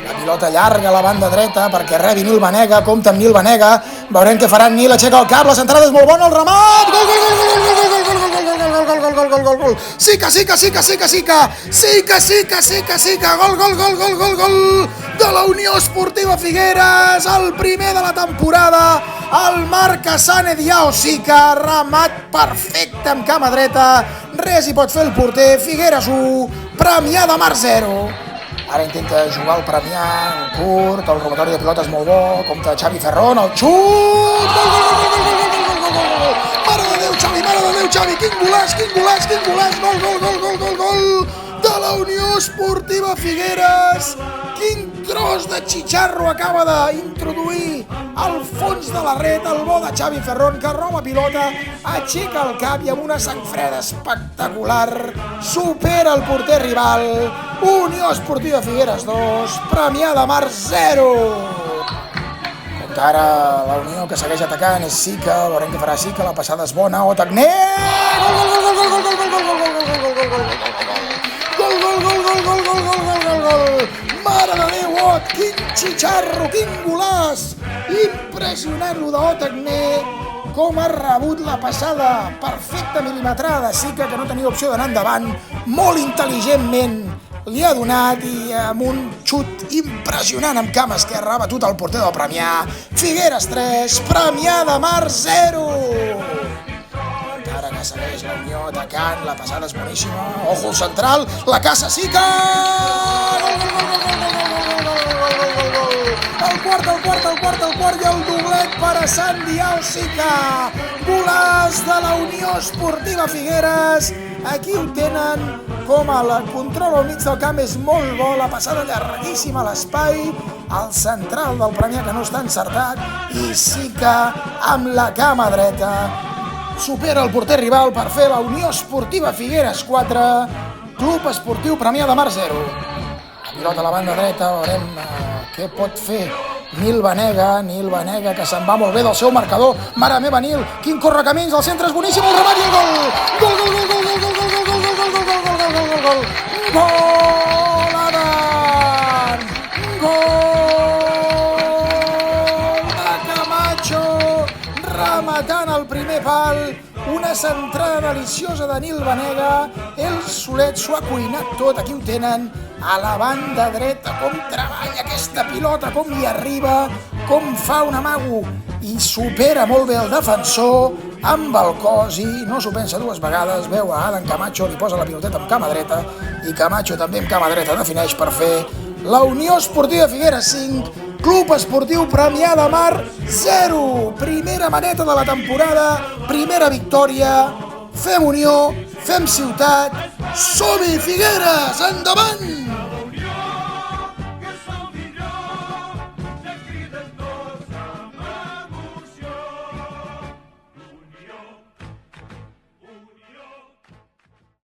La pilota llarga a la banda dreta perquè rebi Nil Banega, compta amb Nil Banega, veurem què faran. Nil aixeca el cap, la centrada és molt bona, el remat, gol, gol, gol, gol, gol, gol, gol, gol, gol, gol, gol, gol, sí que, gol, gol, gol, gol, de la Unió Esportiva Figueres, el primer de la temporada, el marca Sane Diao Sica, remat perfecte amb cama dreta, res hi pot fer el porter, Figueres 1, Premià de Mar 0. Ara intenta jugar el Premià en curt, el robatori de pilota és molt bo, compta Xavi Ferrón, el xut, gol, gol, gol, gol, gol, gol, gol, gol, gol, mare de Déu, Xavi, quin golaç, gol, gol, gol, gol, gol, gol, de la Unió Esportiva Figueres, quin tros de xitxarro acaba d'introduir al fons de la ret, el bo de Xavi Ferrón, que roba pilota, aixeca el cap i amb una sang freda espectacular supera el porter rival. Unió Esportiva Figueres 2, Premià de Mar 0. Compte ara la Unió, que segueix atacant, és Sica, veurem què farà Sica, la passada és bona, Otagné, gol, gol, gol, gol, gol, gol, gol, gol, gol, mare de Déu, Ot, quin xitxarro, quin golaç, impressionant lo d'Otagné, com ha rebut la passada, perfecta milimetrada, Sica, que no tenia opció d'anar endavant, molt intel·ligentment li ha donat i amb un xut impressionant amb cama esquerra ha batut el porter del Premià. Figueres 3, Premià de Mar 0. Encara que segueix la Unió atacant, la passada és boníssima, ojo central, la caça Sica, el quart i el doblet per a Sant Diao Sica, golaç de la Unió Esportiva Figueres. Aquí ho tenen, com el control al mig del camp és molt bo, la passada llarguíssima a l'espai, el central del Premià que no està encertat, i Sica amb la cama dreta supera el porter rival per fer la Unió Esportiva Figueres 4, Club Esportiu Premià de Mar 0. La pilota a la banda dreta, veurem què pot fer Nil Banega, que se'n va molt bé del seu marcador, mare meva Nil, quin correcamins, el centre és boníssim, el remat i el gol, gol, gol, gol, gol, gol, gol, gol, gol, gol, gol, gol, gol, gol, gol, gol, gol, Adam, gol de Camacho, rematant el primer pal, una centrada deliciosa de Nil Banega, el solet s'ho ha cuinat tot, aquí ho tenen, a la banda dreta, com treballa aquesta pilota, com hi arriba, com fa un amago i supera molt bé el defensor amb el cos i no s'ho pensa dues vegades, veu a Adam Camacho, li posa la piloteta amb cama dreta i Camacho també amb cama dreta defineix per fer la Unió Esportiva Figueres 5, Club Esportiu Premià de Mar 0, primera maneta de la temporada, primera victòria, fem Unió, fem ciutat, som-hi Figueres, endavant!